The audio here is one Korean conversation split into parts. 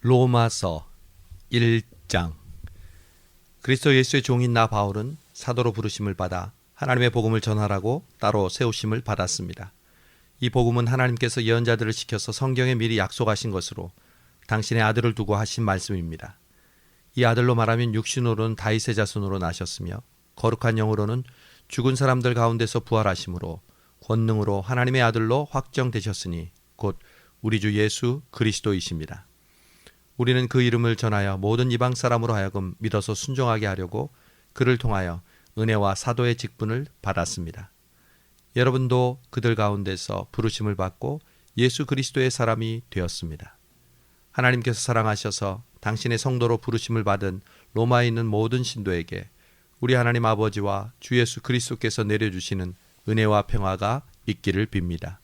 로마서 1장. 그리스도 예수의 종인 나 바울은 사도로 부르심을 받아 하나님의 복음을 전하라고 따로 세우심을 받았습니다. 이 복음은 하나님께서 예언자들을 시켜서 성경에 미리 약속하신 것으로 당신의 아들을 두고 하신 말씀입니다. 이 아들로 말하면 육신으로는 다윗의 자손으로 나셨으며 거룩한 영으로는 죽은 사람들 가운데서 부활하심으로 권능으로 하나님의 아들로 확정되셨으니 곧 우리 주 예수 그리스도이십니다. 우리는 그 이름을 전하여 모든 이방 사람으로 하여금 믿어서 순종하게 하려고 그를 통하여 은혜와 사도의 직분을 받았습니다. 여러분도 그들 가운데서 부르심을 받고 예수 그리스도의 사람이 되었습니다. 하나님께서 사랑하셔서 당신의 성도로 부르심을 받은 로마에 있는 모든 신도에게 우리 하나님 아버지와 주 예수 그리스도께서 내려주시는 은혜와 평화가 있기를 빕니다.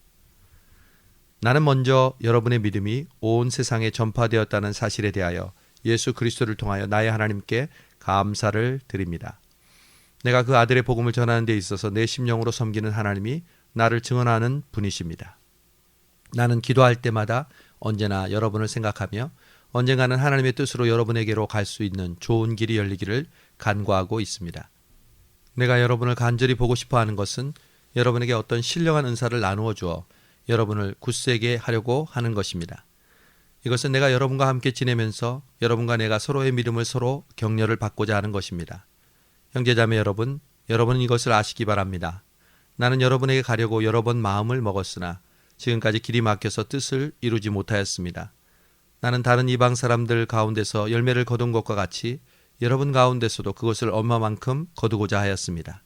나는 먼저 여러분의 믿음이 온 세상에 전파되었다는 사실에 대하여 예수 그리스도를 통하여 나의 하나님께 감사를 드립니다. 내가 그 아들의 복음을 전하는 데 있어서 내 심령으로 섬기는 하나님이 나를 증언하는 분이십니다. 나는 기도할 때마다 언제나 여러분을 생각하며 언젠가는 하나님의 뜻으로 여러분에게로 갈 수 있는 좋은 길이 열리기를 간구하고 있습니다. 내가 여러분을 간절히 보고 싶어 하는 것은 여러분에게 어떤 신령한 은사를 나누어 주어 여러분을 굳세게 하려고 하는 것입니다. 이것은 내가 여러분과 함께 지내면서 여러분과 내가 서로의 믿음을 서로 격려를 받고자 하는 것입니다. 형제자매 여러분, 여러분은 이것을 아시기 바랍니다. 나는 여러분에게 가려고 여러 번 마음을 먹었으나 지금까지 길이 막혀서 뜻을 이루지 못하였습니다. 나는 다른 이방 사람들 가운데서 열매를 거둔 것과 같이 여러분 가운데서도 그것을 얼마만큼 거두고자 하였습니다.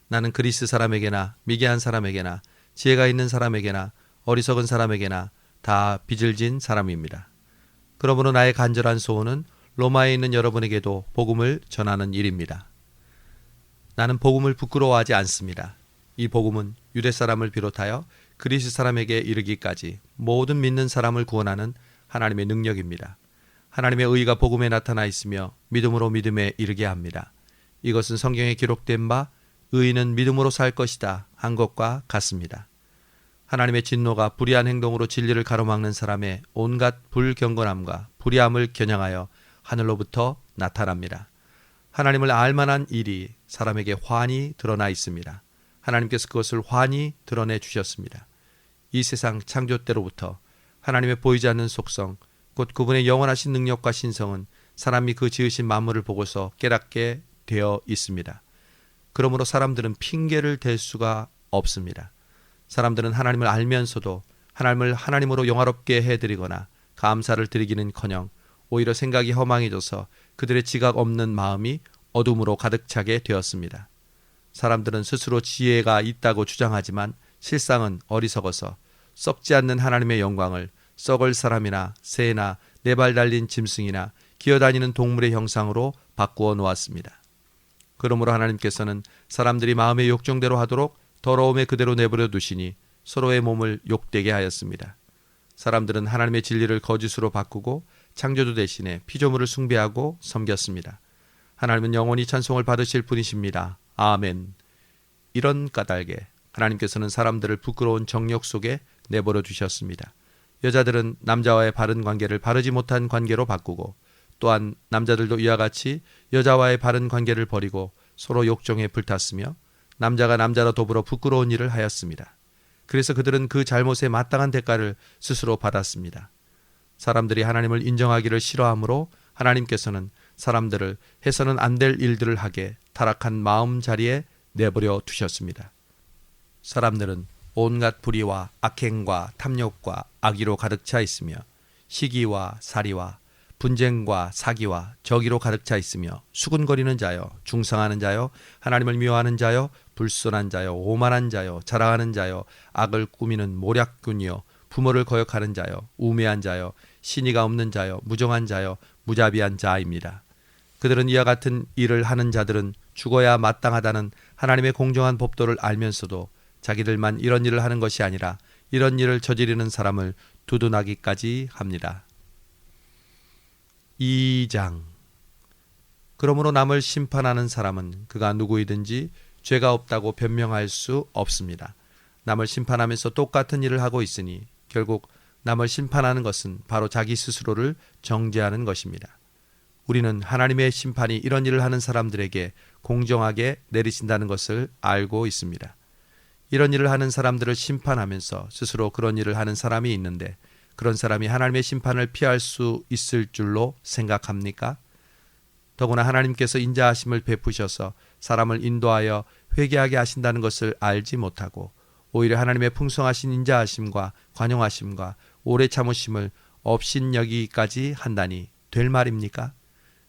나는 그리스 사람에게나 미개한 사람에게나 지혜가 있는 사람에게나 어리석은 사람에게나 다 빚을 진 사람입니다. 그러므로 나의 간절한 소원은 로마에 있는 여러분에게도 복음을 전하는 일입니다. 나는 복음을 부끄러워하지 않습니다. 이 복음은 유대 사람을 비롯하여 그리스 사람에게 이르기까지 모든 믿는 사람을 구원하는 하나님의 능력입니다. 하나님의 의가 복음에 나타나 있으며 믿음으로 믿음에 이르게 합니다. 이것은 성경에 기록된 바 의인은 믿음으로 살 것이다 한 것과 같습니다. 하나님의 진노가 불의한 행동으로 진리를 가로막는 사람의 온갖 불경건함과 불의함을 겨냥하여 하늘로부터 나타납니다. 하나님을 알만한 일이 사람에게 환히 드러나 있습니다. 하나님께서 그것을 환히 드러내 주셨습니다. 이 세상 창조 때로부터 하나님의 보이지 않는 속성, 곧 그분의 영원하신 능력과 신성은 사람이 그 지으신 만물을 보고서 깨닫게 되어 있습니다. 그러므로 사람들은 핑계를 댈 수가 없습니다. 사람들은 하나님을 알면서도 하나님을 하나님으로 영화롭게 해드리거나 감사를 드리기는커녕 오히려 생각이 허망해져서 그들의 지각 없는 마음이 어둠으로 가득 차게 되었습니다. 사람들은 스스로 지혜가 있다고 주장하지만 실상은 어리석어서 썩지 않는 하나님의 영광을 썩을 사람이나 새나 네 발 달린 짐승이나 기어다니는 동물의 형상으로 바꾸어 놓았습니다. 그러므로 하나님께서는 사람들이 마음의 욕정대로 하도록 더러움에 그대로 내버려 두시니 서로의 몸을 욕되게 하였습니다. 사람들은 하나님의 진리를 거짓으로 바꾸고 창조주 대신에 피조물을 숭배하고 섬겼습니다. 하나님은 영원히 찬송을 받으실 분이십니다. 아멘. 이런 까닭에 하나님께서는 사람들을 부끄러운 정욕 속에 내버려 두셨습니다. 여자들은 남자와의 바른 관계를 바르지 못한 관계로 바꾸고 또한 남자들도 이와 같이 여자와의 바른 관계를 버리고 서로 욕정에 불탔으며 남자가 남자와 더불어 부끄러운 일을 하였습니다. 그래서 그들은 그 잘못에 마땅한 대가를 스스로 받았습니다. 사람들이 하나님을 인정하기를 싫어하므로 하나님께서는 사람들을 해서는 안 될 일들을 하게 타락한 마음 자리에 내버려 두셨습니다. 사람들은 온갖 불의와 악행과 탐욕과 악의로 가득 차 있으며 시기와 살이와 분쟁과 사기와 저기로 가득 차 있으며 수군거리는 자여, 중상하는 자여, 하나님을 미워하는 자여, 불순한 자여, 오만한 자여, 자랑하는 자여, 악을 꾸미는 모략꾼이여, 부모를 거역하는 자여, 우매한 자여, 신의가 없는 자여, 무정한 자여, 무자비한 자입니다. 그들은 이와 같은 일을 하는 자들은 죽어야 마땅하다는 하나님의 공정한 법도를 알면서도 자기들만 이런 일을 하는 것이 아니라 이런 일을 저지르는 사람을 두둔하기까지 합니다. 2장. 그러므로 남을 심판하는 사람은 그가 누구이든지 죄가 없다고 변명할 수 없습니다. 남을 심판하면서 똑같은 일을 하고 있으니 결국 남을 심판하는 것은 바로 자기 스스로를 정죄하는 것입니다. 우리는 하나님의 심판이 이런 일을 하는 사람들에게 공정하게 내리신다는 것을 알고 있습니다. 이런 일을 하는 사람들을 심판하면서 스스로 그런 일을 하는 사람이 있는데 그런 사람이 하나님의 심판을 피할 수 있을 줄로 생각합니까? 더구나 하나님께서 인자하심을 베푸셔서 사람을 인도하여 회개하게 하신다는 것을 알지 못하고 오히려 하나님의 풍성하신 인자하심과 관용하심과 오래 참으심을 업신여기기까지 한다니 될 말입니까?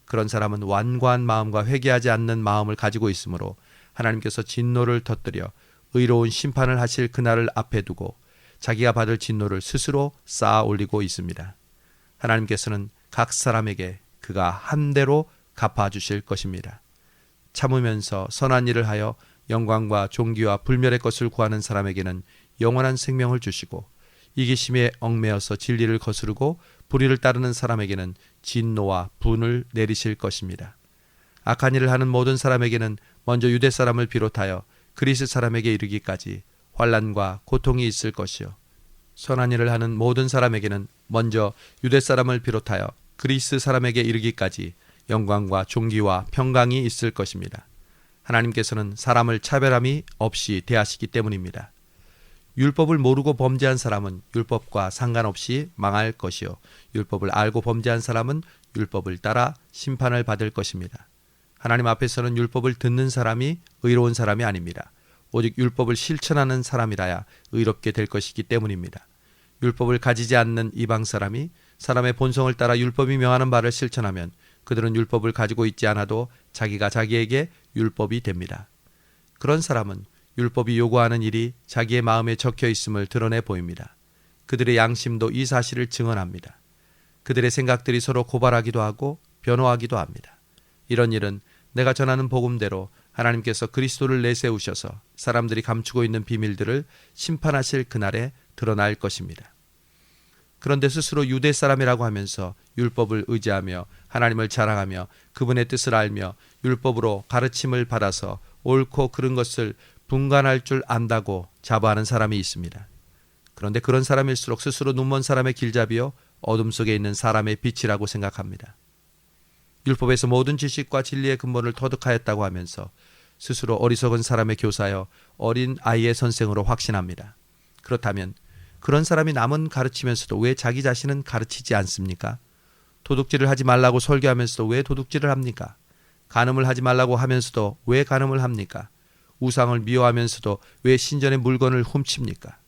그런 사람은 완고한 마음과 회개하지 않는 마음을 가지고 있으므로 하나님께서 진노를 터뜨려 의로운 심판을 하실 그날을 앞에 두고 자기가 받을 진노를 스스로 쌓아 올리고 있습니다. 하나님께서는 각 사람에게 그가 한 대로 갚아주실 것입니다. 참으면서 선한 일을 하여 영광과 존귀와 불멸의 것을 구하는 사람에게는 영원한 생명을 주시고 이기심에 얽매여서 진리를 거스르고 불의를 따르는 사람에게는 진노와 분을 내리실 것입니다. 악한 일을 하는 모든 사람에게는 먼저 유대 사람을 비롯하여 그리스 사람에게 이르기까지 환난과 고통이 있을 것이요 선한 일을 하는 모든 사람에게는 먼저 유대 사람을 비롯하여 그리스 사람에게 이르기까지 영광과 존귀와 평강이 있을 것입니다. 하나님께서는 사람을 차별함이 없이 대하시기 때문입니다. 율법을 모르고 범죄한 사람은 율법과 상관없이 망할 것이요 율법을 알고 범죄한 사람은 율법을 따라 심판을 받을 것입니다. 하나님 앞에서는 율법을 듣는 사람이 의로운 사람이 아닙니다. 오직 율법을 실천하는 사람이라야 의롭게 될 것이기 때문입니다. 율법을 가지지 않는 이방 사람이 사람의 본성을 따라 율법이 명하는 바를 실천하면 그들은 율법을 가지고 있지 않아도 자기가 자기에게 율법이 됩니다. 그런 사람은 율법이 요구하는 일이 자기의 마음에 적혀 있음을 드러내 보입니다. 그들의 양심도 이 사실을 증언합니다. 그들의 생각들이 서로 고발하기도 하고 변호하기도 합니다. 이런 일은 내가 전하는 복음대로 하나님께서 그리스도를 내세우셔서 사람들이 감추고 있는 비밀들을 심판하실 그날에 드러날 것입니다. 그런데 스스로 유대 사람이라고 하면서 율법을 의지하며 하나님을 자랑하며 그분의 뜻을 알며 율법으로 가르침을 받아서 옳고 그른 것을 분간할 줄 안다고 자부하는 사람이 있습니다. 그런데 그런 사람일수록 스스로 눈먼 사람의 길잡이요 어둠 속에 있는 사람의 빛이라고 생각합니다. 율법에서 모든 지식과 진리의 근본을 터득하였다고 하면서 스스로 어리석은 사람의 교사여 어린 아이의 선생으로 확신합니다. 그렇다면 그런 사람이 남은 가르치면서도 왜 자기 자신은 가르치지 않습니까? 도둑질을 하지 말라고 설교하면서도 왜 도둑질을 합니까? 간음을 하지 말라고 하면서도 왜 간음을 합니까? 우상을 미워하면서도 왜 신전의 물건을 훔칩니까?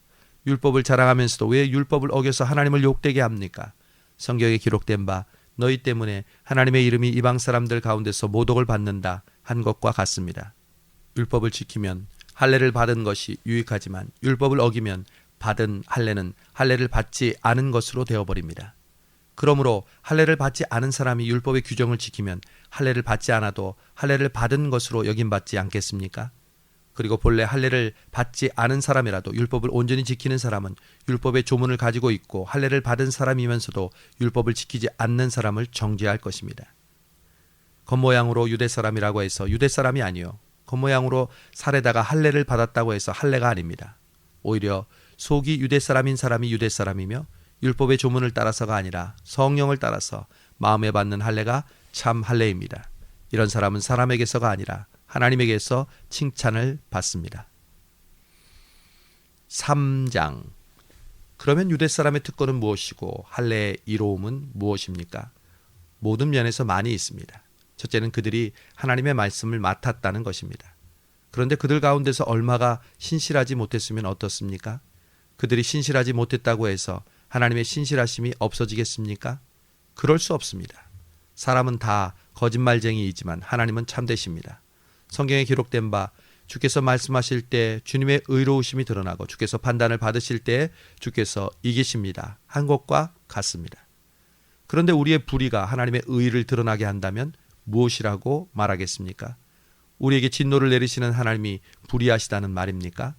율법을 자랑하면서도 왜 율법을 어겨서 하나님을 욕되게 합니까? 성경에 기록된 바 너희 때문에 하나님의 이름이 이방 사람들 가운데서 모독을 받는다 한 것과 같습니다. 율법을 지키면 할례를 받은 것이 유익하지만 율법을 어기면 받은 할례는 할례를 받지 않은 것으로 되어버립니다. 그러므로 할례를 받지 않은 사람이 율법의 규정을 지키면 할례를 받지 않아도 할례를 받은 것으로 여김받지 않겠습니까? 그리고 본래 할례를 받지 않은 사람이라도 율법을 온전히 지키는 사람은 율법의 조문을 가지고 있고 할례를 받은 사람이면서도 율법을 지키지 않는 사람을 정죄할 것입니다. 겉모양으로 유대 사람이라고 해서 유대 사람이 아니요 겉모양으로 살에다가 할례를 받았다고 해서 할례가 아닙니다. 오히려 속이 유대 사람인 사람이 유대 사람이며 율법의 조문을 따라서가 아니라 성령을 따라서 마음에 받는 할례가 참 할례입니다. 이런 사람은 사람에게서가 아니라 하나님에게서 칭찬을 받습니다. 3장. 그러면 유대 사람의 특권은 무엇이고 할례의 이로움은 무엇입니까? 모든 면에서 많이 있습니다. 첫째는 그들이 하나님의 말씀을 맡았다는 것입니다. 그런데 그들 가운데서 얼마가 신실하지 못했으면 어떻습니까? 그들이 신실하지 못했다고 해서 하나님의 신실하심이 없어지겠습니까? 그럴 수 없습니다. 사람은 다 거짓말쟁이이지만 하나님은 참되십니다. 성경에 기록된 바 주께서 말씀하실 때 주님의 의로우심이 드러나고 주께서 판단을 받으실 때 주께서 이기십니다 한 것과 같습니다. 그런데 우리의 불의가 하나님의 의를 드러나게 한다면 무엇이라고 말하겠습니까? 우리에게 진노를 내리시는 하나님이 불의하시다는 말입니까?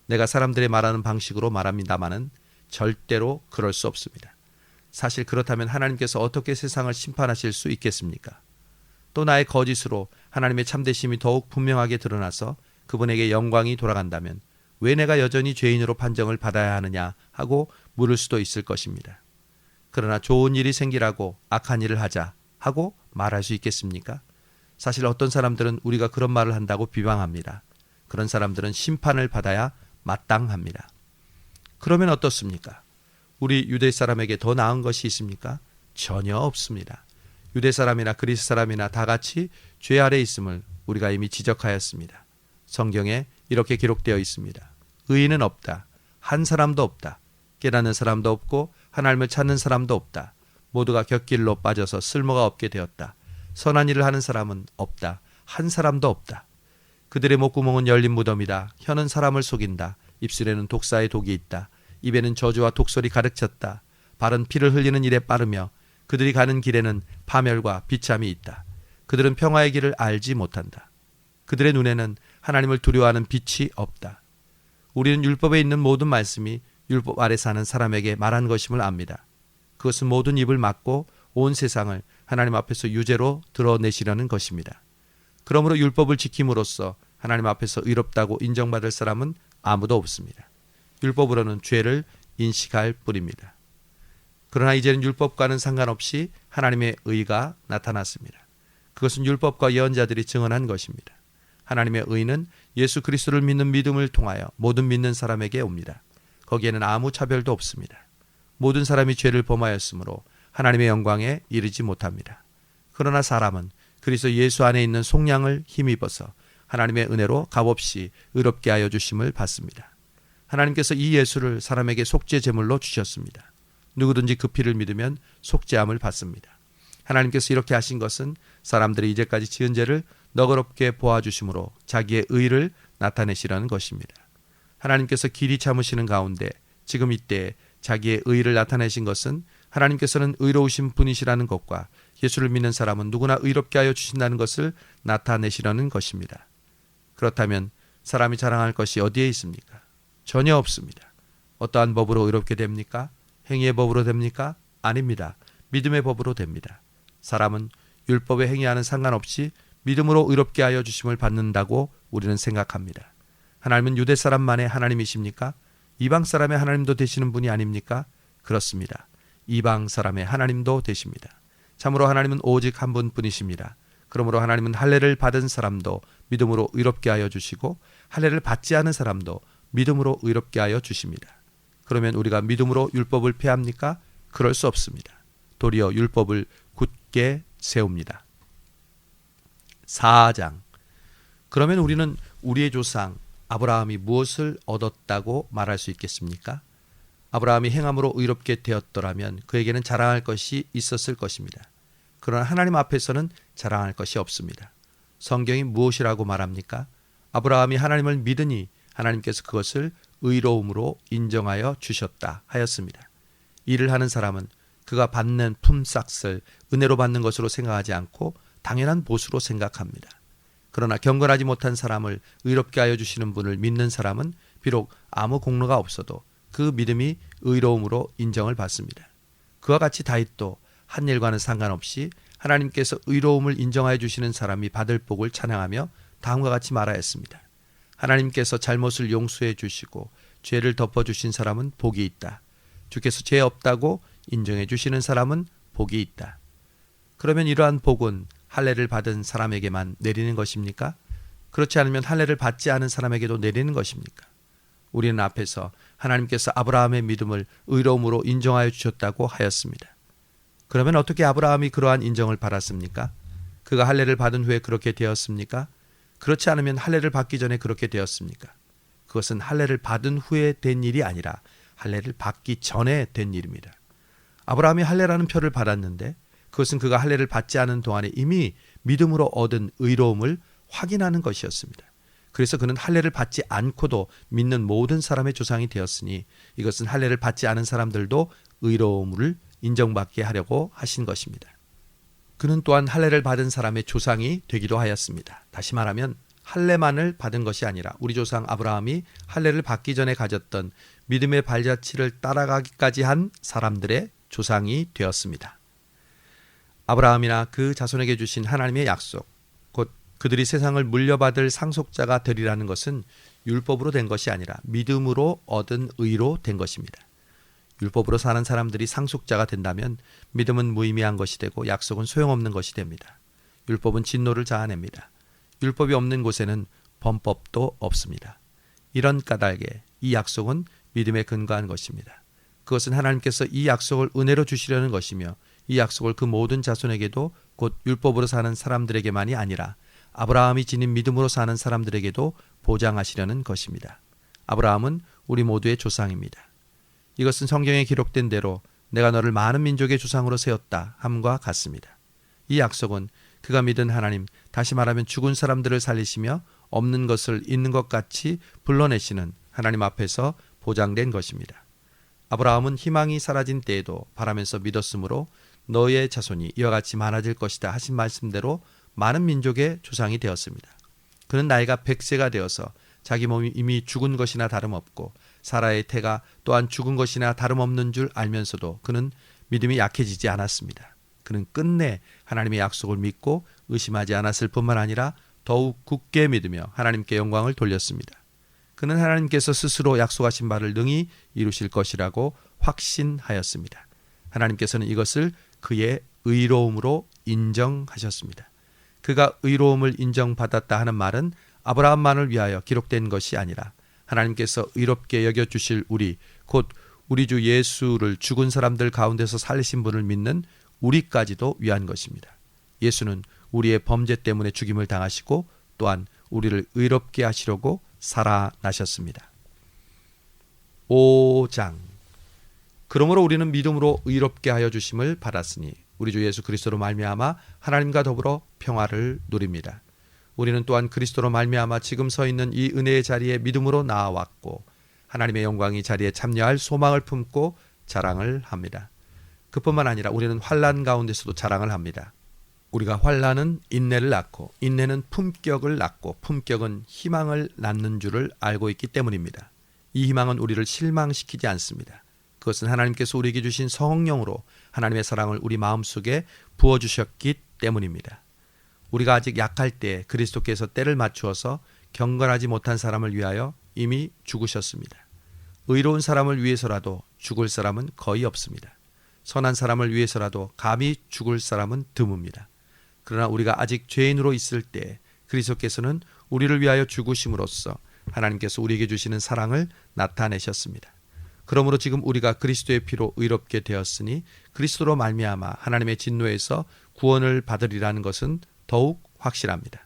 내가 사람들의 말하는 방식으로 말합니다마는 절대로 그럴 수 없습니다. 사실 그렇다면 하나님께서 어떻게 세상을 심판하실 수 있겠습니까? 또 나의 거짓으로 하나님의 참되심이 더욱 분명하게 드러나서 그분에게 영광이 돌아간다면 왜 내가 여전히 죄인으로 판정을 받아야 하느냐 하고 물을 수도 있을 것입니다. 그러나 좋은 일이 생기라고 악한 일을 하자 하고 말할 수 있겠습니까? 사실 어떤 사람들은 우리가 그런 말을 한다고 비방합니다. 그런 사람들은 심판을 받아야 마땅합니다. 그러면 어떻습니까? 우리 유대 사람에게 더 나은 것이 있습니까? 전혀 없습니다. 유대 사람이나 그리스 사람이나 다 같이 죄 아래 있음을 우리가 이미 지적하였습니다. 성경에 이렇게 기록되어 있습니다. 의인은 없다. 한 사람도 없다. 깨닫는 사람도 없고 하나님을 찾는 사람도 없다. 모두가 곁길로 빠져서 쓸모가 없게 되었다. 선한 일을 하는 사람은 없다. 한 사람도 없다. 그들의 목구멍은 열린 무덤이다. 혀는 사람을 속인다. 입술에는 독사의 독이 있다. 입에는 저주와 독설이 가득 찼다. 발은 피를 흘리는 일에 빠르며 그들이 가는 길에는 파멸과 비참이 있다. 그들은 평화의 길을 알지 못한다. 그들의 눈에는 하나님을 두려워하는 빛이 없다. 우리는 율법에 있는 모든 말씀이 율법 아래 사는 사람에게 말한 것임을 압니다. 그것은 모든 입을 막고 온 세상을 하나님 앞에서 유죄로 드러내시려는 것입니다. 그러므로 율법을 지킴으로써 하나님 앞에서 의롭다고 인정받을 사람은 아무도 없습니다. 율법으로는 죄를 인식할 뿐입니다. 그러나 이제는 율법과는 상관없이 하나님의 의가 나타났습니다. 그것은 율법과 예언자들이 증언한 것입니다. 하나님의 의는 예수 그리스도를 믿는 믿음을 통하여 모든 믿는 사람에게 옵니다. 거기에는 아무 차별도 없습니다. 모든 사람이 죄를 범하였으므로 하나님의 영광에 이르지 못합니다. 그러나 사람은 그리스도 예수 안에 있는 속량을 힘입어서 하나님의 은혜로 값없이 의롭게 하여 주심을 받습니다. 하나님께서 이 예수를 사람에게 속죄 제물로 주셨습니다. 누구든지 그 피를 믿으면 속죄함을 받습니다. 하나님께서 이렇게 하신 것은 사람들이 이제까지 지은 죄를 너그럽게 보아주심으로 자기의 의를 나타내시라는 것입니다. 하나님께서 길이 참으시는 가운데 지금 이때 자기의 의를 나타내신 것은 하나님께서는 의로우신 분이시라는 것과 예수를 믿는 사람은 누구나 의롭게 하여 주신다는 것을 나타내시려는 것입니다. 그렇다면 사람이 자랑할 것이 어디에 있습니까? 전혀 없습니다. 어떠한 법으로 의롭게 됩니까? 행위의 법으로 됩니까? 아닙니다. 믿음의 법으로 됩니다. 사람은 율법의 행위와는 상관없이 믿음으로 의롭게 하여 주심을 받는다고 우리는 생각합니다. 하나님은 유대 사람만의 하나님이십니까? 이방 사람의 하나님도 되시는 분이 아닙니까? 그렇습니다. 이방 사람의 하나님도 되십니다. 참으로 하나님은 오직 한 분뿐이십니다. 그러므로 하나님은 할례를 받은 사람도 믿음으로 의롭게 하여 주시고 할례를 받지 않은 사람도 믿음으로 의롭게 하여 주십니다. 그러면 우리가 믿음으로 율법을 폐합니까? 그럴 수 없습니다. 도리어 율법을 굳게 세웁니다. 4장. 그러면 우리는 우리의 조상 아브라함이 무엇을 얻었다고 말할 수 있겠습니까? 아브라함이 행함으로 의롭게 되었더라면 그에게는 자랑할 것이 있었을 것입니다. 그러나 하나님 앞에서는 자랑할 것이 없습니다. 성경이 무엇이라고 말합니까? 아브라함이 하나님을 믿으니 하나님께서 그것을 의로움으로 인정하여 주셨다 하였습니다. 일을 하는 사람은 그가 받는 품삯을 은혜로 받는 것으로 생각하지 않고 당연한 보수로 생각합니다. 그러나 경건하지 못한 사람을 의롭게 하여 주시는 분을 믿는 사람은 비록 아무 공로가 없어도 그 믿음이 의로움으로 인정을 받습니다. 그와 같이 다윗도 한 일과는 상관없이 하나님께서 의로움을 인정하여 주시는 사람이 받을 복을 찬양하며 다음과 같이 말하였습니다. 하나님께서 잘못을 용서해 주시고 죄를 덮어주신 사람은 복이 있다. 주께서 죄 없다고 인정해 주시는 사람은 복이 있다. 그러면 이러한 복은 할례를 받은 사람에게만 내리는 것입니까? 그렇지 않으면 할례를 받지 않은 사람에게도 내리는 것입니까? 우리는 앞에서 하나님께서 아브라함의 믿음을 의로움으로 인정하여 주셨다고 하였습니다. 그러면 어떻게 아브라함이 그러한 인정을 받았습니까? 그가 할례를 받은 후에 그렇게 되었습니까? 그렇지 않으면 할례를 받기 전에 그렇게 되었습니까? 그것은 할례를 받은 후에 된 일이 아니라 할례를 받기 전에 된 일입니다. 아브라함이 할례라는 표를 받았는데 그것은 그가 할례를 받지 않은 동안에 이미 믿음으로 얻은 의로움을 확인하는 것이었습니다. 그래서 그는 할례를 받지 않고도 믿는 모든 사람의 조상이 되었으니 이것은 할례를 받지 않은 사람들도 의로움을 인정받게 하려고 하신 것입니다. 그는 또한 할례를 받은 사람의 조상이 되기도 하였습니다. 다시 말하면 할례만을 받은 것이 아니라 우리 조상 아브라함이 할례를 받기 전에 가졌던 믿음의 발자취를 따라가기까지 한 사람들의 조상이 되었습니다. 아브라함이나 그 자손에게 주신 하나님의 약속, 곧 그들이 세상을 물려받을 상속자가 되리라는 것은 율법으로 된 것이 아니라 믿음으로 얻은 의로 된 것입니다. 율법으로 사는 사람들이 상속자가 된다면 믿음은 무의미한 것이 되고 약속은 소용없는 것이 됩니다. 율법은 진노를 자아냅니다. 율법이 없는 곳에는 범법도 없습니다. 이런 까닭에 이 약속은 믿음에 근거한 것입니다. 그것은 하나님께서 이 약속을 은혜로 주시려는 것이며 이 약속을 그 모든 자손에게도 곧 율법으로 사는 사람들에게만이 아니라 아브라함이 지닌 믿음으로 사는 사람들에게도 보장하시려는 것입니다. 아브라함은 우리 모두의 조상입니다. 이것은 성경에 기록된 대로 내가 너를 많은 민족의 조상으로 세웠다 함과 같습니다. 이 약속은 그가 믿은 하나님, 다시 말하면 죽은 사람들을 살리시며 없는 것을 있는 것 같이 불러내시는 하나님 앞에서 보장된 것입니다. 아브라함은 희망이 사라진 때에도 바라면서 믿었으므로 너의 자손이 이와 같이 많아질 것이다 하신 말씀대로 많은 민족의 조상이 되었습니다. 그는 나이가 100세가 되어서 자기 몸이 이미 죽은 것이나 다름없고 사라의 태가 또한 죽은 것이나 다름없는 줄 알면서도 그는 믿음이 약해지지 않았습니다. 그는 끝내 하나님의 약속을 믿고 의심하지 않았을 뿐만 아니라 더욱 굳게 믿으며 하나님께 영광을 돌렸습니다. 그는 하나님께서 스스로 약속하신 바를 능히 이루실 것이라고 확신하였습니다. 하나님께서는 이것을 그의 의로움으로 인정하셨습니다. 그가 의로움을 인정받았다 하는 말은 아브라함만을 위하여 기록된 것이 아니라 하나님께서 의롭게 여겨주실 우리, 곧 우리 주 예수를 죽은 사람들 가운데서 살리신 분을 믿는 우리까지도 위한 것입니다. 예수는 우리의 범죄 때문에 죽임을 당하시고 또한 우리를 의롭게 하시려고 살아나셨습니다. 5장. 그러므로 우리는 믿음으로 의롭게 하여 주심을 받았으니 우리 주 예수 그리스도로 말미암아 하나님과 더불어 평화를 누립니다. 우리는 또한 그리스도로 말미암아 지금 서 있는 이 은혜의 자리에 믿음으로 나아왔고 하나님의 영광이 자리에 참여할 소망을 품고 자랑을 합니다. 그뿐만 아니라 우리는 환난 가운데서도 자랑을 합니다. 우리가 환난은 인내를 낳고 인내는 품격을 낳고 품격은 희망을 낳는 줄을 알고 있기 때문입니다. 이 희망은 우리를 실망시키지 않습니다. 그것은 하나님께서 우리에게 주신 성령으로 하나님의 사랑을 우리 마음속에 부어주셨기 때문입니다. 우리가 아직 약할 때 그리스도께서 때를 맞추어서 경건하지 못한 사람을 위하여 이미 죽으셨습니다. 의로운 사람을 위해서라도 죽을 사람은 거의 없습니다. 선한 사람을 위해서라도 감히 죽을 사람은 드뭅니다. 그러나 우리가 아직 죄인으로 있을 때 그리스도께서는 우리를 위하여 죽으심으로써 하나님께서 우리에게 주시는 사랑을 나타내셨습니다. 그러므로 지금 우리가 그리스도의 피로 의롭게 되었으니 그리스도로 말미암아 하나님의 진노에서 구원을 받으리라는 것은 더욱 확실합니다.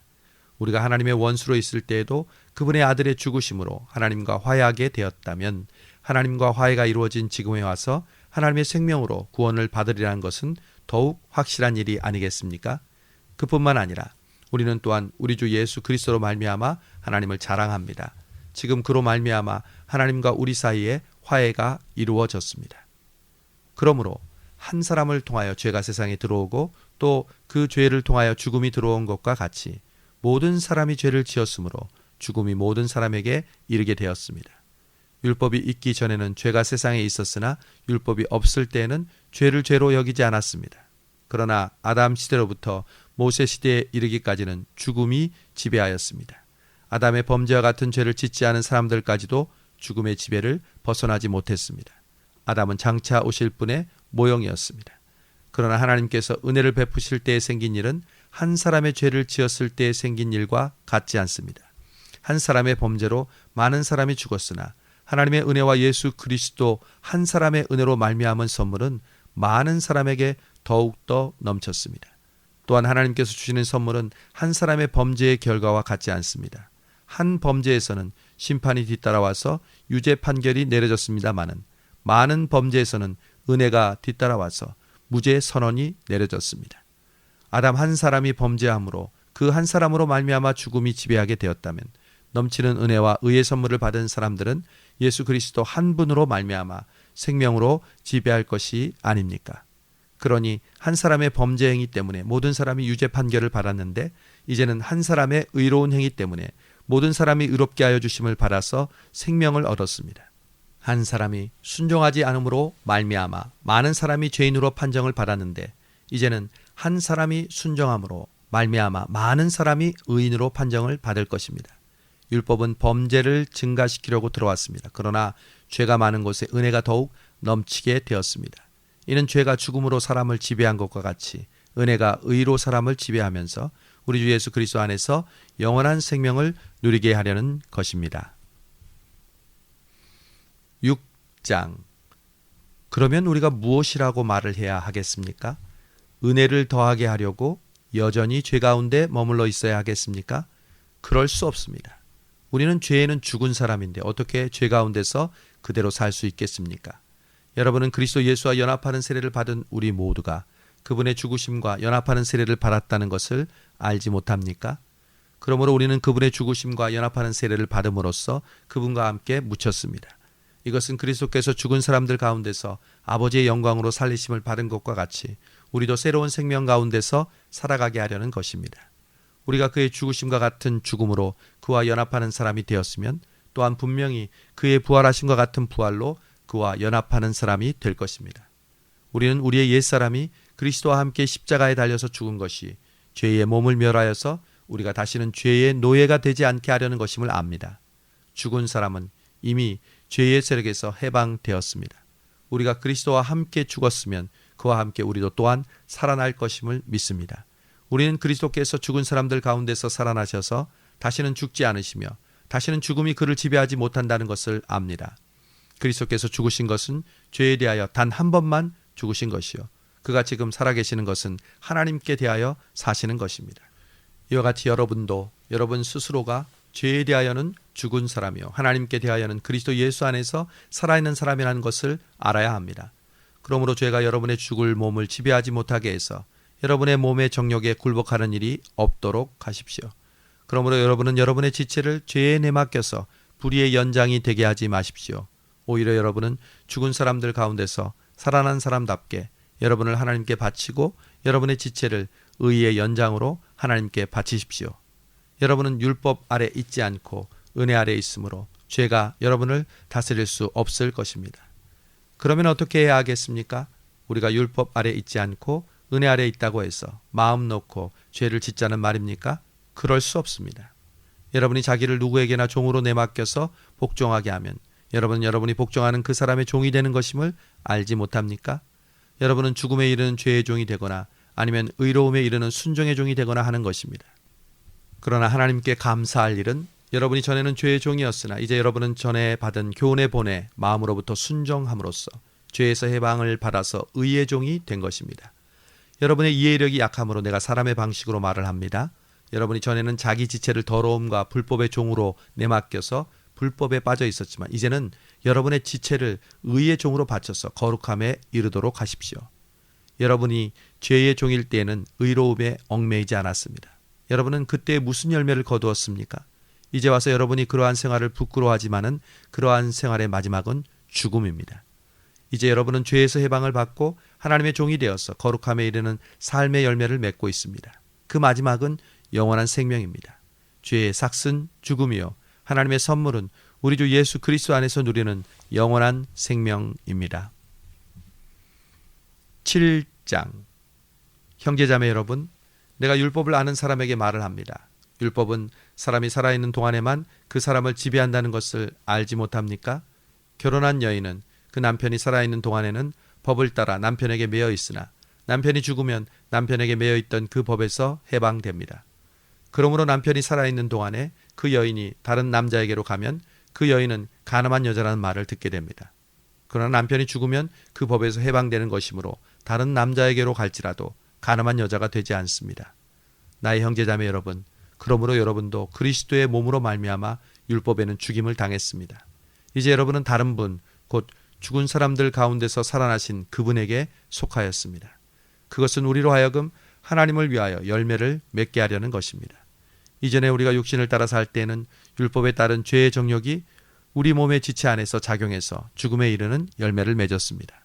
우리가 하나님의 원수로 있을 때에도 그분의 아들의 죽으심으로 하나님과 화해하게 되었다면 하나님과 화해가 이루어진 지금에 와서 하나님의 생명으로 구원을 받으리라는 것은 더욱 확실한 일이 아니겠습니까? 그뿐만 아니라 우리는 또한 우리 주 예수 그리스도로 말미암아 하나님을 자랑합니다. 지금 그로 말미암아 하나님과 우리 사이에 화해가 이루어졌습니다. 그러므로 한 사람을 통하여 죄가 세상에 들어오고 또 그 죄를 통하여 죽음이 들어온 것과 같이 모든 사람이 죄를 지었으므로 죽음이 모든 사람에게 이르게 되었습니다. 율법이 있기 전에는 죄가 세상에 있었으나 율법이 없을 때에는 죄를 죄로 여기지 않았습니다. 그러나 아담 시대로부터 모세 시대에 이르기까지는 죽음이 지배하였습니다. 아담의 범죄와 같은 죄를 짓지 않은 사람들까지도 죽음의 지배를 벗어나지 못했습니다. 아담은 장차 오실 분의 모형이었습니다. 그러나 하나님께서 은혜를 베푸실 때에 생긴 일은 한 사람의 죄를 지었을 때에 생긴 일과 같지 않습니다. 한 사람의 범죄로 많은 사람이 죽었으나 하나님의 은혜와 예수 그리스도 한 사람의 은혜로 말미암은 선물은 많은 사람에게 더욱더 넘쳤습니다. 또한 하나님께서 주시는 선물은 한 사람의 범죄의 결과와 같지 않습니다. 한 범죄에서는 심판이 뒤따라와서 유죄 판결이 내려졌습니다마는 많은 범죄에서는 은혜가 뒤따라와서 무죄 선언이 내려졌습니다. 아담 한 사람이 범죄함으로 그 한 사람으로 말미암아 죽음이 지배하게 되었다면 넘치는 은혜와 의의 선물을 받은 사람들은 예수 그리스도 한 분으로 말미암아 생명으로 지배할 것이 아닙니까? 그러니 한 사람의 범죄 행위 때문에 모든 사람이 유죄 판결을 받았는데 이제는 한 사람의 의로운 행위 때문에 모든 사람이 의롭게 하여 주심을 받아서 생명을 얻었습니다. 한 사람이 순종하지 않음으로 말미암아 많은 사람이 죄인으로 판정을 받았는데 이제는 한 사람이 순종함으로 말미암아 많은 사람이 의인으로 판정을 받을 것입니다. 율법은 범죄를 증가시키려고 들어왔습니다. 그러나 죄가 많은 곳에 은혜가 더욱 넘치게 되었습니다. 이는 죄가 죽음으로 사람을 지배한 것과 같이 은혜가 의로 사람을 지배하면서 우리 주 예수 그리스도 안에서 영원한 생명을 누리게 하려는 것입니다. 6장. 그러면 우리가 무엇이라고 말을 해야 하겠습니까? 은혜를 더하게 하려고 여전히 죄 가운데 머물러 있어야 하겠습니까? 그럴 수 없습니다. 우리는 죄에는 죽은 사람인데 어떻게 죄 가운데서 그대로 살 수 있겠습니까? 여러분은 그리스도 예수와 연합하는 세례를 받은 우리 모두가 그분의 죽으심과 연합하는 세례를 받았다는 것을 알지 못합니까? 그러므로 우리는 그분의 죽으심과 연합하는 세례를 받음으로써 그분과 함께 묻혔습니다. 이것은 그리스도께서 죽은 사람들 가운데서 아버지의 영광으로 살리심을 받은 것과 같이 우리도 새로운 생명 가운데서 살아가게 하려는 것입니다. 우리가 그의 죽으심과 같은 죽음으로 그와 연합하는 사람이 되었으면 또한 분명히 그의 부활하심과 같은 부활로 그와 연합하는 사람이 될 것입니다. 우리는 우리의 옛사람이 그리스도와 함께 십자가에 달려서 죽은 것이 죄의 몸을 멸하여서 우리가 다시는 죄의 노예가 되지 않게 하려는 것임을 압니다. 죽은 사람은 이미 죄의 세력에서 해방되었습니다. 우리가 그리스도와 함께 죽었으면 그와 함께 우리도 또한 살아날 것임을 믿습니다. 우리는 그리스도께서 죽은 사람들 가운데서 살아나셔서 다시는 죽지 않으시며 다시는 죽음이 그를 지배하지 못한다는 것을 압니다. 그리스도께서 죽으신 것은 죄에 대하여 단 한 번만 죽으신 것이요 그가 지금 살아계시는 것은 하나님께 대하여 사시는 것입니다. 이와 같이 여러분도 여러분 스스로가 죄에 대하여는 죽은 사람이요 하나님께 대하여는 그리스도 예수 안에서 살아있는 사람이라는 것을 알아야 합니다. 그러므로 죄가 여러분의 죽을 몸을 지배하지 못하게 해서 여러분의 몸의 정욕에 굴복하는 일이 없도록 하십시오. 그러므로 여러분은 여러분의 지체를 죄에 내맡겨서 불의의 연장이 되게 하지 마십시오. 오히려 여러분은 죽은 사람들 가운데서 살아난 사람답게 여러분을 하나님께 바치고 여러분의 지체를 의의 연장으로 하나님께 바치십시오. 여러분은 율법 아래 있지 않고 은혜 아래 있으므로 죄가 여러분을 다스릴 수 없을 것입니다. 그러면 어떻게 해야 하겠습니까? 우리가 율법 아래 있지 않고 은혜 아래 있다고 해서 마음 놓고 죄를 짓자는 말입니까? 그럴 수 없습니다. 여러분이 자기를 누구에게나 종으로 내맡겨서 복종하게 하면 여러분은 여러분이 복종하는 그 사람의 종이 되는 것임을 알지 못합니까? 여러분은 죽음에 이르는 죄의 종이 되거나 아니면 의로움에 이르는 순종의 종이 되거나 하는 것입니다. 그러나 하나님께 감사할 일은 여러분이 전에는 죄의 종이었으나 이제 여러분은 전에 받은 교훈의 본에 마음으로부터 순종함으로써 죄에서 해방을 받아서 의의 종이 된 것입니다. 여러분의 이해력이 약함으로 내가 사람의 방식으로 말을 합니다. 여러분이 전에는 자기 지체를 더러움과 불법의 종으로 내맡겨서 불법에 빠져 있었지만 이제는 여러분의 지체를 의의 종으로 바쳐서 거룩함에 이르도록 하십시오. 여러분이 죄의 종일 때에는 의로움에 얽매이지 않았습니다. 여러분은 그때 무슨 열매를 거두었습니까? 이제 와서 여러분이 그러한 생활을 부끄러워하지만은 그러한 생활의 마지막은 죽음입니다. 이제 여러분은 죄에서 해방을 받고 하나님의 종이 되어서 거룩함에 이르는 삶의 열매를 맺고 있습니다. 그 마지막은 영원한 생명입니다. 죄의 삭은 죽음이요 하나님의 선물은 우리 주 예수 그리스도 안에서 누리는 영원한 생명입니다. 7장. 형제자매 여러분, 내가 율법을 아는 사람에게 말을 합니다. 율법은 사람이 살아있는 동안에만 그 사람을 지배한다는 것을 알지 못합니까? 결혼한 여인은 그 남편이 살아있는 동안에는 법을 따라 남편에게 매여 있으나 남편이 죽으면 남편에게 매여 있던 그 법에서 해방됩니다. 그러므로 남편이 살아있는 동안에 그 여인이 다른 남자에게로 가면 그 여인은 가늠한 여자라는 말을 듣게 됩니다. 그러나 남편이 죽으면 그 법에서 해방되는 것이므로 다른 남자에게로 갈지라도 가늠한 여자가 되지 않습니다. 나의 형제자매 여러분, 그러므로 여러분도 그리스도의 몸으로 말미암아 율법에는 죽임을 당했습니다. 이제 여러분은 다른 분, 곧 죽은 사람들 가운데서 살아나신 그분에게 속하였습니다. 그것은 우리로 하여금 하나님을 위하여 열매를 맺게 하려는 것입니다. 이전에 우리가 육신을 따라 살 때에는 율법에 따른 죄의 정욕이 우리 몸의 지체 안에서 작용해서 죽음에 이르는 열매를 맺었습니다.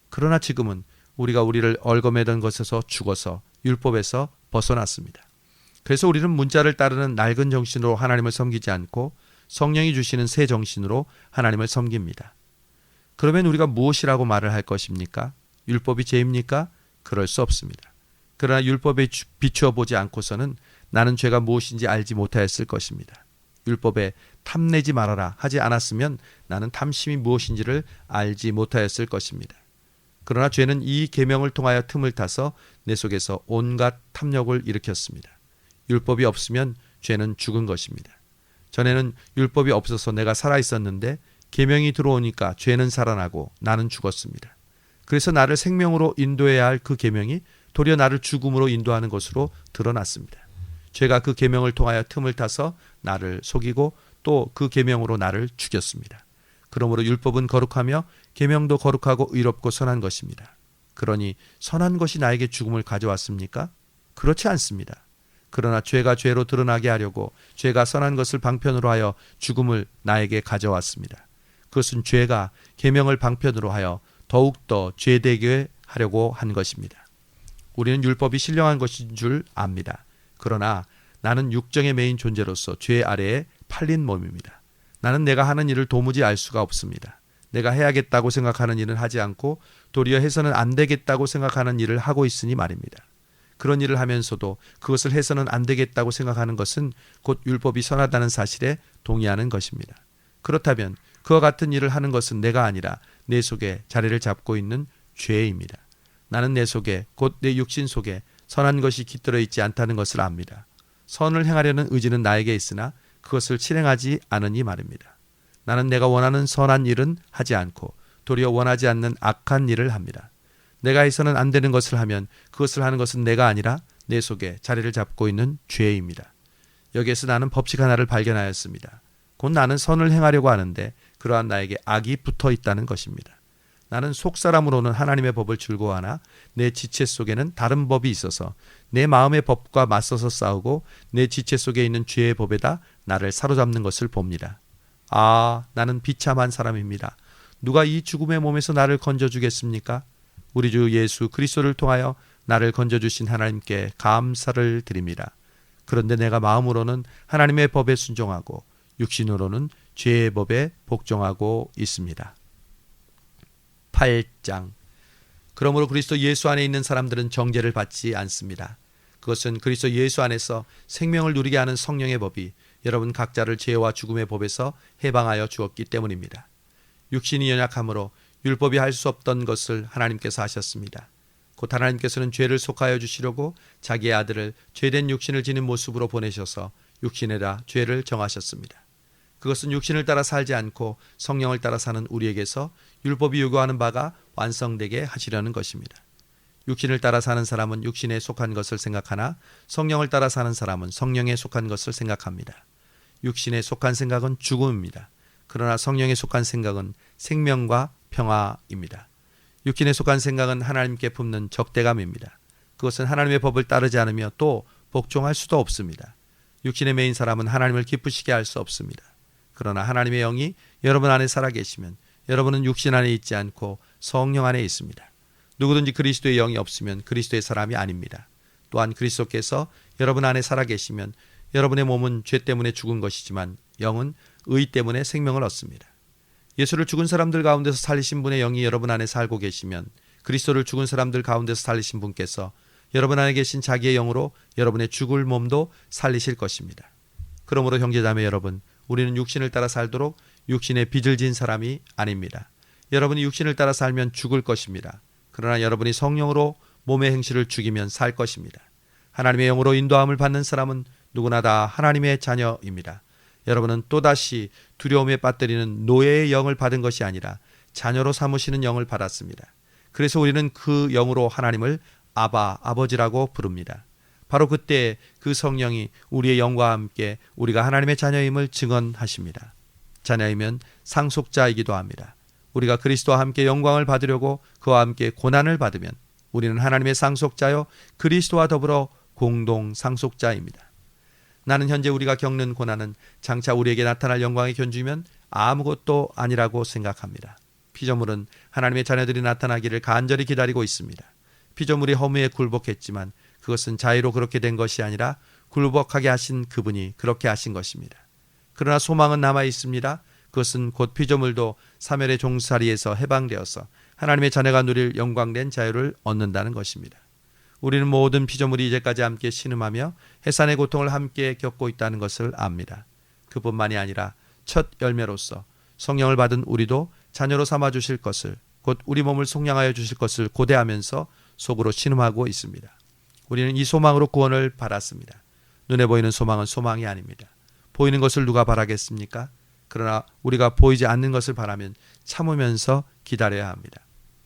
그러나 지금은 우리가 우리를 얽어매던 것에서 죽어서 율법에서 벗어났습니다. 그래서 우리는 문자를 따르는 낡은 정신으로 하나님을 섬기지 않고 성령이 주시는 새 정신으로 하나님을 섬깁니다. 그러면 우리가 무엇이라고 말을 할 것입니까? 율법이 죄입니까? 그럴 수 없습니다. 그러나 율법에 비추어 보지 않고서는 나는 죄가 무엇인지 알지 못하였을 것입니다. 율법에 탐내지 말아라 하지 않았으면 나는 탐심이 무엇인지를 알지 못하였을 것입니다. 그러나 죄는 이 계명을 통하여 틈을 타서 내 속에서 온갖 탐욕을 일으켰습니다. 율법이 없으면 죄는 죽은 것입니다. 전에는 율법이 없어서 내가 살아 있었는데 계명이 들어오니까 죄는 살아나고 나는 죽었습니다. 그래서 나를 생명으로 인도해야 할 그 계명이 도리어 나를 죽음으로 인도하는 것으로 드러났습니다. 죄가 그 계명을 통하여 틈을 타서 나를 속이고 또 그 계명으로 나를 죽였습니다. 그러므로 율법은 거룩하며 계명도 거룩하고 의롭고 선한 것입니다. 그러니 선한 것이 나에게 죽음을 가져왔습니까? 그렇지 않습니다. 그러나 죄가 죄로 드러나게 하려고 죄가 선한 것을 방편으로 하여 죽음을 나에게 가져왔습니다. 그것은 죄가 계명을 방편으로 하여 더욱더 죄되게 하려고 한 것입니다. 우리는 율법이 신령한 것인 줄 압니다. 그러나 나는 육정에 매인 존재로서 죄 아래에 팔린 몸입니다. 나는 내가 하는 일을 도무지 알 수가 없습니다. 내가 해야겠다고 생각하는 일은 하지 않고 도리어 해서는 안 되겠다고 생각하는 일을 하고 있으니 말입니다. 그런 일을 하면서도 그것을 해서는 안 되겠다고 생각하는 것은 곧 율법이 선하다는 사실에 동의하는 것입니다. 그렇다면 그와 같은 일을 하는 것은 내가 아니라 내 속에 자리를 잡고 있는 죄입니다. 나는 내 속에 곧 내 육신 속에 선한 것이 깃들어 있지 않다는 것을 압니다. 선을 행하려는 의지는 나에게 있으나 그것을 실행하지 않으니 말입니다. 나는 내가 원하는 선한 일은 하지 않고 도리어 원하지 않는 악한 일을 합니다. 내가 해서는 안 되는 것을 하면 그것을 하는 것은 내가 아니라 내 속에 자리를 잡고 있는 죄입니다. 여기에서 나는 법칙 하나를 발견하였습니다. 곧 나는 선을 행하려고 하는데 그러한 나에게 악이 붙어 있다는 것입니다. 나는 속사람으로는 하나님의 법을 즐거워하나 내 지체 속에는 다른 법이 있어서 내 마음의 법과 맞서서 싸우고 내 지체 속에 있는 죄의 법에다 나를 사로잡는 것을 봅니다. 아, 나는 비참한 사람입니다. 누가 이 죽음의 몸에서 나를 건져주겠습니까? 우리 주 예수 그리스도를 통하여 나를 건져주신 하나님께 감사를 드립니다. 그런데 내가 마음으로는 하나님의 법에 순종하고 육신으로는 죄의 법에 복종하고 있습니다. 8장. 그러므로 그리스도 예수 안에 있는 사람들은 정죄를 받지 않습니다. 그것은 그리스도 예수 안에서 생명을 누리게 하는 성령의 법이 여러분 각자를 죄와 죽음의 법에서 해방하여 주었기 때문입니다. 육신이 연약함으로 율법이 할 수 없던 것을 하나님께서 하셨습니다. 곧 하나님께서는 죄를 속하여 주시려고 자기의 아들을 죄된 육신을 지닌 모습으로 보내셔서 육신에다 죄를 정하셨습니다. 그것은 육신을 따라 살지 않고 성령을 따라 사는 우리에게서 율법이 요구하는 바가 완성되게 하시려는 것입니다. 육신을 따라 사는 사람은 육신에 속한 것을 생각하나 성령을 따라 사는 사람은 성령에 속한 것을 생각합니다. 육신에 속한 생각은 죽음입니다. 그러나 성령에 속한 생각은 생명과 평화입니다. 육신에 속한 생각은 하나님께 품는 적대감입니다. 그것은 하나님의 법을 따르지 않으며 또 복종할 수도 없습니다. 육신에 매인 사람은 하나님을 기쁘시게 할 수 없습니다. 그러나 하나님의 영이 여러분 안에 살아계시면 여러분은 육신 안에 있지 않고 성령 안에 있습니다. 누구든지 그리스도의 영이 없으면 그리스도의 사람이 아닙니다. 또한 그리스도께서 여러분 안에 살아계시면 여러분의 몸은 죄 때문에 죽은 것이지만 영은 의 때문에 생명을 얻습니다. 예수를 죽은 사람들 가운데서 살리신 분의 영이 여러분 안에 살고 계시면 그리스도를 죽은 사람들 가운데서 살리신 분께서 여러분 안에 계신 자기의 영으로 여러분의 죽을 몸도 살리실 것입니다. 그러므로 형제자매 여러분, 우리는 육신을 따라 살도록 육신의 빚을 진 사람이 아닙니다. 여러분이 육신을 따라 살면 죽을 것입니다. 그러나 여러분이 성령으로 몸의 행실을 죽이면 살 것입니다. 하나님의 영으로 인도함을 받는 사람은 누구나 다 하나님의 자녀입니다. 여러분은 또다시 두려움에 빠뜨리는 노예의 영을 받은 것이 아니라 자녀로 삼으시는 영을 받았습니다. 그래서 우리는 그 영으로 하나님을 아바, 아버지라고 부릅니다. 바로 그때 그 성령이 우리의 영과 함께 우리가 하나님의 자녀임을 증언하십니다. 자녀이면 상속자이기도 합니다. 우리가 그리스도와 함께 영광을 받으려고 그와 함께 고난을 받으면 우리는 하나님의 상속자요 그리스도와 더불어 공동 상속자입니다. 나는 현재 우리가 겪는 고난은 장차 우리에게 나타날 영광의 견주면 아무것도 아니라고 생각합니다. 피조물은 하나님의 자녀들이 나타나기를 간절히 기다리고 있습니다. 피조물이 허무에 굴복했지만 그것은 자의로 그렇게 된 것이 아니라 굴복하게 하신 그분이 그렇게 하신 것입니다. 그러나 소망은 남아 있습니다. 그것은 곧 피조물도 사멸의 종살이에서 해방되어서 하나님의 자녀가 누릴 영광된 자유를 얻는다는 것입니다. 우리는 모든 피조물이 이제까지 함께 신음하며 해산의 고통을 함께 겪고 있다는 것을 압니다. 그뿐만이 아니라 첫 열매로서 성령을 받은 우리도 자녀로 삼아 주실 것을, 곧 우리 몸을 속량하여 주실 것을 고대하면서 속으로 신음하고 있습니다. 우리는 이 소망으로 구원을 받았습니다. 눈에 보이는 소망은 소망이 아닙니다. 보이는 것을 누가 바라겠습니까? 그러나 우리가 보이지 않는 것을 바라면 참으면서 기다려야 합니다.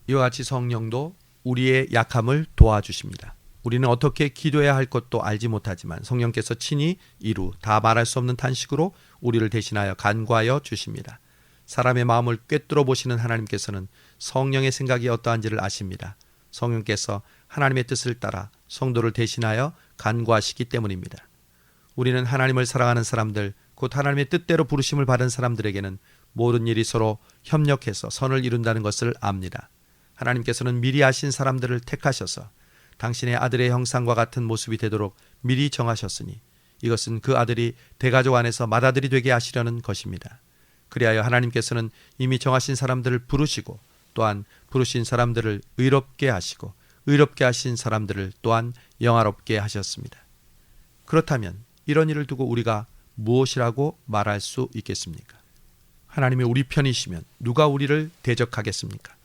이와 같이 성령도 우리의 약함을 도와주십니다. 우리는 어떻게 기도해야 할 것도 알지 못하지만 성령께서 친히 이루 다 말할 수 없는 탄식으로 우리를 대신하여 간구하여 주십니다. 사람의 마음을 꿰뚫어 보시는 하나님께서는 성령의 생각이 어떠한지를 아십니다. 성령께서 하나님의 뜻을 따라 성도를 대신하여 간구하시기 때문입니다. 우리는 하나님을 사랑하는 사람들, 곧 하나님의 뜻대로 부르심을 받은 사람들에게는 모든 일이 서로 협력해서 선을 이룬다는 것을 압니다. 하나님께서는 미리 아신 사람들을 택하셔서 당신의 아들의 형상과 같은 모습이 되도록 미리 정하셨으니 이것은 그 아들이 대가족 안에서 맏아들이 되게 하시려는 것입니다. 그리하여 하나님께서는 이미 정하신 사람들을 부르시고 또한 부르신 사람들을 의롭게 하시고 의롭게 하신 사람들을 또한 영화롭게 하셨습니다. 그렇다면 이런 일을 두고 우리가 무엇이라고 말할 수 있겠습니까? 하나님이 우리 편이시면 누가 우리를 대적하겠습니까?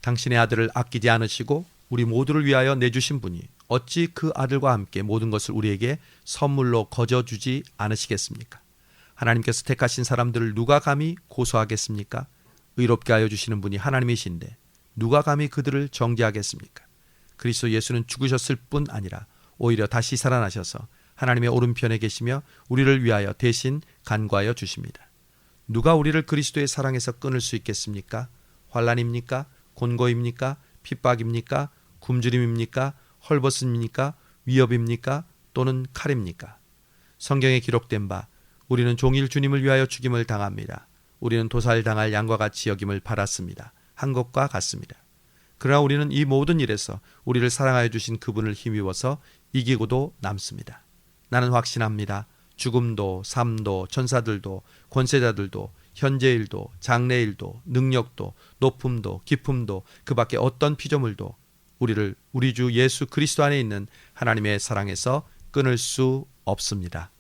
당신의 아들을 아끼지 않으시고 우리 모두를 위하여 내주신 분이 어찌 그 아들과 함께 모든 것을 우리에게 선물로 거저주지 않으시겠습니까? 하나님께서 택하신 사람들을 누가 감히 고소하겠습니까? 의롭게 하여 주시는 분이 하나님이신데 누가 감히 그들을 정죄하겠습니까? 그리스도 예수는 죽으셨을 뿐 아니라 오히려 다시 살아나셔서 하나님의 오른편에 계시며 우리를 위하여 대신 간구하여 주십니다. 누가 우리를 그리스도의 사랑에서 끊을 수 있겠습니까? 환난입니까? 곤고입니까? 핍박입니까? 굶주림입니까? 헐벗음입니까? 위협입니까? 또는 칼입니까? 성경에 기록된 바 우리는 종일 주님을 위하여 죽임을 당합니다. 우리는 도살당할 양과 같이 여김을 받았습니다. 한 것과 같습니다. 그러나 우리는 이 모든 일에서 우리를 사랑하여 주신 그분을 힘입어서 이기고도 남습니다. 나는 확신합니다. 죽음도 삶도 천사들도 권세자들도 현재일도 장래일도 능력도 높음도 깊음도 그 밖에 어떤 피조물도 우리를 우리 주 예수 그리스도 안에 있는 하나님의 사랑에서 끊을 수 없습니다.